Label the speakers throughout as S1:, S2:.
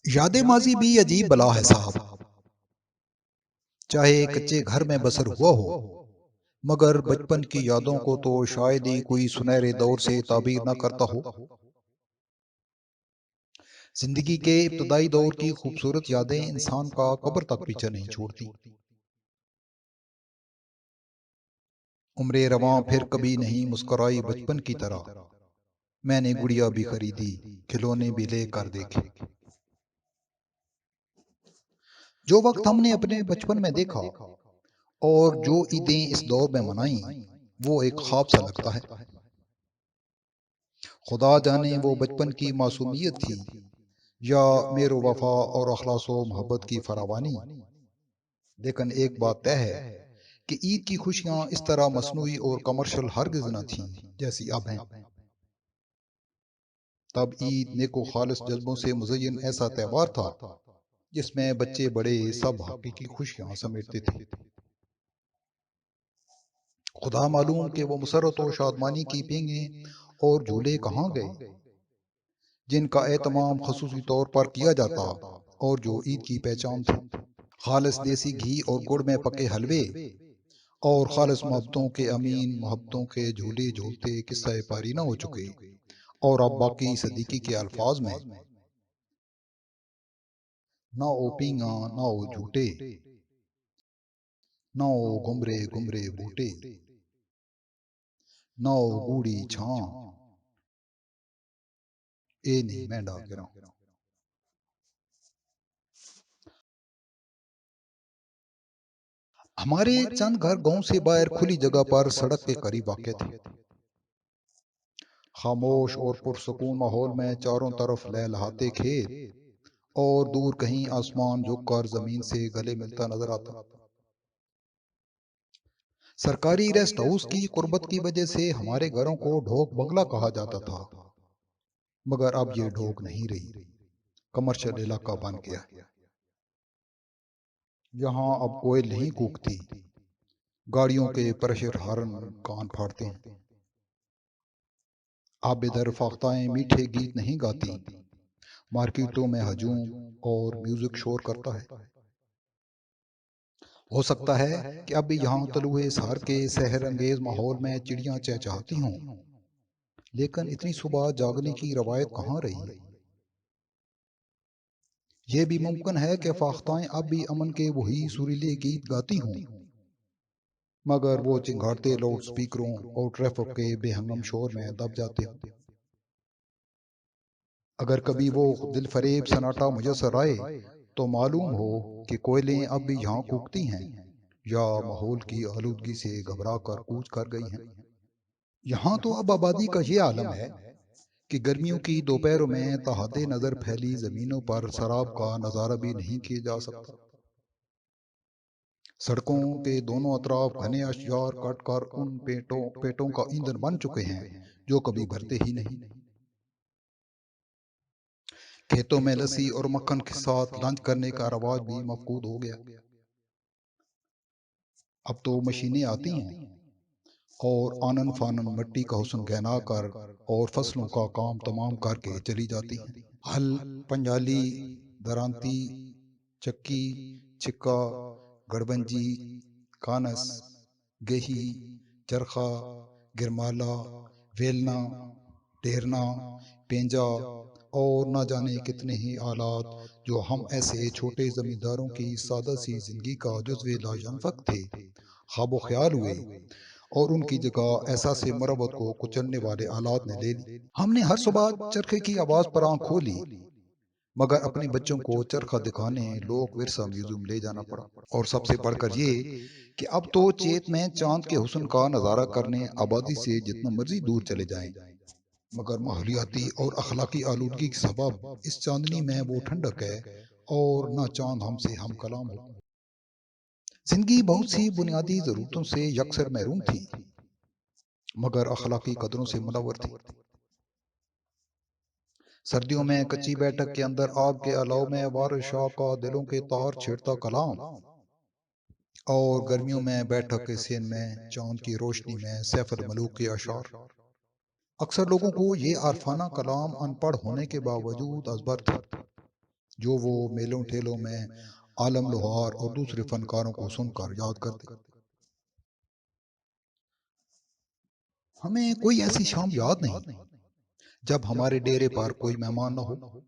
S1: یاد ماضی بھی عجیب بلا ہے صاحب، چاہے کچے گھر میں بسر ہوا ہو، مگر بچپن کی یادوں کو تو شاید ہی کوئی سنہرے دور سے تعبیر نہ کرتا ہو۔ زندگی کے ابتدائی دور کی خوبصورت یادیں انسان کا قبر تک پیچھے نہیں چھوڑتی۔ عمر رواں پھر کبھی نہیں مسکرائی بچپن کی طرح، میں نے گڑیا بھی خریدی، کھلونے بھی لے کر دیکھے۔ جو وقت ہم نے اپنے بچپن میں دیکھا اور جو عیدیں اس دور میں منائیں، وہ ایک خواب سا لگتا ہے۔ خدا جانے وہ بچپن کی معصومیت تھی یا میرو وفا اور اخلاص و محبت کی فراوانی۔ لیکن ایک بات طے ہے کہ عید کی خوشیاں اس طرح مصنوعی اور کمرشل ہرگز نہ تھیں جیسی اب ہیں۔ تب عید نیک و خالص جذبوں سے مزین ایسا تہوار تھا جس میں بچے بڑے سب حقیقی خوشیاں سمیٹتے تھے۔ خدا معلوم کہ وہ مسرت و شادمانی کی پینگیں اور جھولے کہاں گئے جن کا اہتمام خصوصی طور پر کیا جاتا اور جو عید کی پہچان تھی۔ خالص دیسی گھی اور گڑ میں پکے حلوے اور خالص محبتوں کے امین محبتوں کے جھولے جھولتے قصہ پاری نہ ہو چکے، اور اب باقی صدیقی کے الفاظ میں نہ او پینگا نہ او جھوٹے، نہ او گمرے گمرے بوٹے، نہ او گوڑی چھاں، اے نہیں میں ڈا کے رہا ہوں۔ ہمارے چند گھر گاؤں سے باہر کھلی جگہ پر سڑک کے قریب واقع تھے۔ خاموش اور پرسکون ماحول میں چاروں طرف لہلہاتے کھیت اور دور کہیں آسمان جھک کر زمین سے گلے ملتا نظر آتا۔ سرکاری ریسٹ ہاؤس کی قربت کی وجہ سے ہمارے گھروں کو ڈھوک بنگلہ کہا جاتا تھا، مگر اب یہ ڈھوک نہیں رہی، کمرشل علاقہ بن گیا۔ یہاں اب کوئل نہیں کوکتی، گاڑیوں کے پریشر ہارن کان پھاڑتے ہیں۔ اب ادھر فاختائیں میٹھے گیت نہیں گاتی، مارکیٹوں میں ہجوم اور میوزک شور کرتا ہے۔ ہو سکتا ہے کہ اب بھی یہاں طلوع سحر کے سحر انگیز ماحول میں چڑیاں چہچہاتی ہوں، لیکن اتنی صبح جاگنے کی روایت کہاں رہی۔ یہ بھی ممکن ہے کہ فاختائیں اب بھی امن کے وہی سریلے گیت گاتی ہوں، مگر وہ چنگھاڑتے لاؤڈ سپیکروں اور ٹریفک کے بے ہنگم شور میں دب جاتے ہوں۔ اگر کبھی وہ دل فریب سناٹا میسر آئے تو معلوم ہو کہ کوئلیں اب بھی یہاں کوکتی ہیں یا ماحول کی آلودگی سے گھبرا کر کوچ کر گئی ہیں۔ یہاں تو اب آبادی کا یہ عالم ہے کہ گرمیوں کی دوپہروں میں تہاتے نظر پھیلی زمینوں پر سراب کا نظارہ بھی نہیں کیا جا سکتا۔ سڑکوں کے دونوں اطراف گھنے اشجار کٹ کر ان پیٹوں کا ایندھن بن چکے ہیں جو کبھی بھرتے ہی نہیں۔ کھیتوں میں لسی اور مکھن کے ساتھ لنچ کرنے کا رواج بھی مفقود ہو گیا۔ اب تو مشینیں آتی ہیں اور آنن فانن مٹی کا حسن گہنا کر اور فصلوں کا کام تمام کر کے چلی جاتی ہیں۔ ہل، پنجالی، درانتی، چکی، چھکا، گڑبنجی، کانس، گہی، چرخا، گرمالا، ویلنا، ڈیرنا، پینجا اور نہ جانے کتنے ہی آلات جو ہم ایسے چھوٹے زمینداروں کی سادہ سی زندگی کا جزو لا ینفک تھے، خواب و خیال ہوئے اور ان کی جگہ احساس مربت کو کچلنے والے آلات نے لے لی۔ ہم نے ہر صبح چرخے کی آواز پر آنکھ کھولی، مگر اپنے بچوں کو چرخہ دکھانے لوک ورثہ میوزیم لے جانا پڑا۔ اور سب سے بڑھ کر یہ کہ اب تو چیت میں چاند کے حسن کا نظارہ کرنے آبادی سے جتنا مرضی دور چلے جائیں، مگر ماحولیاتی اور اخلاقی آلودگی کے سبب اس چاندنی میں وہ ٹھنڈک ہے اور نہ چاند ہم سے ہم کلام ہو۔ زندگی بہت سی بنیادی ضرورتوں سے یکسر محروم تھی، مگر اخلاقی قدروں سے منور تھی۔ سردیوں میں کچی بیٹھک کے اندر آگ کے الاؤ میں وارث شاہ کا دلوں کے تار چھیڑتا کلام، اور گرمیوں میں بیٹھک کے سین میں چاند کی روشنی میں سیف الملوک کے اشعار۔ اکثر لوگوں کو یہ عارفانہ کلام ان پڑھ ہونے کے باوجود ازبر تھا، جو وہ میلوں ٹھیلوں میں عالم لوہار اور دوسرے فنکاروں کو سن کر یاد کرتے۔ ہمیں کوئی ایسی شام یاد نہیں جب ہمارے ڈیرے پر کوئی مہمان نہ ہو۔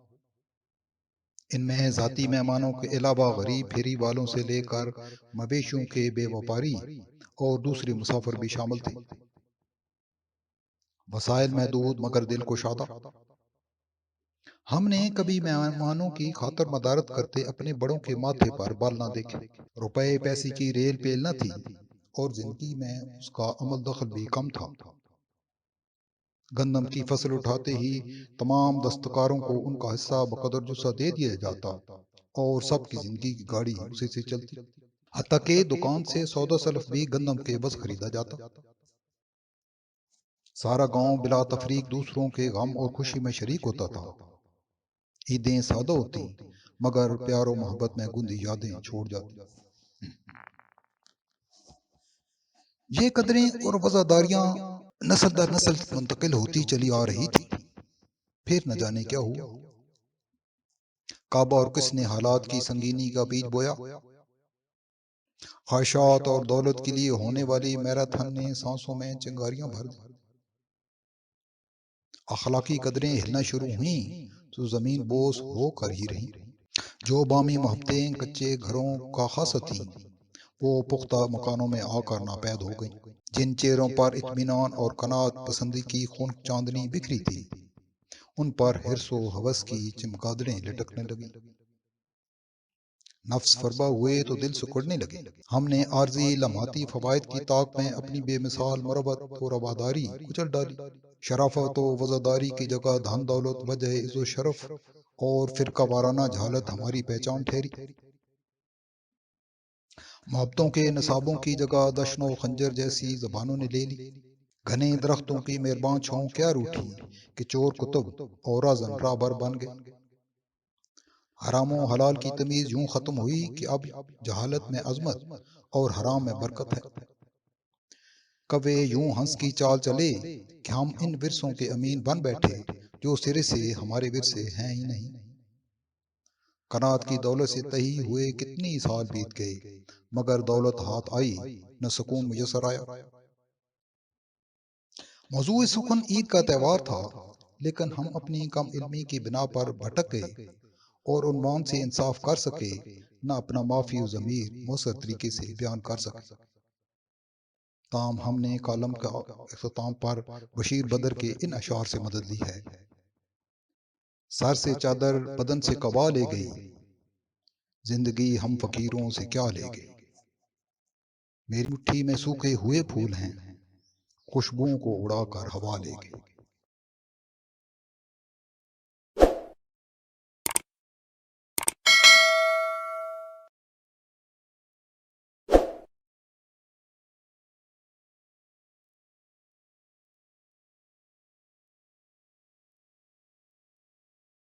S1: ان میں ذاتی مہمانوں کے علاوہ غریب پھیری والوں سے لے کر مویشیوں کے بے وپاری اور دوسرے مسافر بھی شامل تھے۔ وسائل محدود مگر دل کو شادہ۔ ہم نے کبھی مہمانوں کی خاطر مدارت کرتے اپنے بڑوں کے ماتھے پر بال نہ دیکھے۔ روپے پیسے کی ریل پیل نہ تھی اور زندگی میں اس کا عمل دخل بھی کم تھا۔ گندم کی فصل اٹھاتے ہی تمام دستکاروں کو ان کا حصہ بقدر جسہ دے دیا جاتا اور سب کی زندگی کی گاڑی اسی سے چلتی۔ حتیٰ کہ دکان سے سودا سلف بھی گندم کے بس خریدا جاتا۔ سارا گاؤں بلا تفریق دوسروں کے غم اور خوشی میں شریک ہوتا تھا۔ عیدیں سادہ ہوتی مگر پیار و محبت میں گندی یادیں چھوڑ جاتی۔ یہ قدریں اور وفاداریاں نسل در نسل منتقل ہوتی چلی آ رہی تھی۔ پھر نہ جانے کیا ہوا۔ کعبہ اور کس نے حالات کی سنگینی کا بیج بویا۔ خواہشات اور دولت کے لیے ہونے والی میراتھن نے سانسوں میں چنگاریاں بھر دی۔ اخلاقی قدریں ہلنا شروع ہوئیں تو زمین بوس ہو کر ہی رہی۔ جو بامی محبتیں کچے گھروں کا خاصہ تھیں وہ پختہ مکانوں میں آ کر ناپید ہو گئیں۔ جن چہروں پر اطمینان اور قناعت پسندی کی خون چاندنی بکھری تھی ان پر حرص و ہوس کی چمگادڑیں لٹکنے لگیں۔ نفس فربا ہوئے تو دل سکڑنے لگے۔ ہم نے عارضی لمحاتی فوائد کی طاق میں اپنی بے مثال مروت و رواداری کچل ڈالی۔ شرافت و وزاداری کی جگہ دھن دولت وجہ عز و شرف اور فرقہ وارانہ جہالت ہماری پہچان ٹھہری۔ محبتوں کے نصابوں کی جگہ دشن و خنجر جیسی زبانوں نے لے لی۔ گھنے درختوں کی مہربان چھاؤں کیا روٹھی کہ چور کتب اور رازن رابر بن گئے۔ حرام و حلال کی تمیز یوں ختم ہوئی کہ اب جہالت میں عظمت اور حرام میں برکت ہے۔ کوے یوں ہنس کی چال چلے کہ ہم ان ورثوں کے امین بن بیٹھے جو سرے سے ہمارے ورثے ہیں ہی نہیں۔ قناعت کی دولت سے تہی ہوئے کتنی سال بیت گئے مگر دولت ہاتھ آئی نہ سکون میسر آیا۔ موضوع سکون عید کا تہوار تھا لیکن ہم اپنی کم علمی کی بنا پر بھٹک گئے اور عنوان سے انصاف کر سکے نہ اپنا معافی و ضمیر مؤثر طریقے سے بیان کر سکے۔ تاہم ہم نے کالم کا اختتام پر بشیر بدر کے ان اشعار سے مدد لی ہے۔ سر سے چادر بدن سے قبا لے گئی، زندگی ہم فقیروں سے کیا لے گئی۔ میری مٹھی میں سوکھے ہوئے پھول ہیں، خوشبوؤں کو اڑا کر ہوا لے گئی۔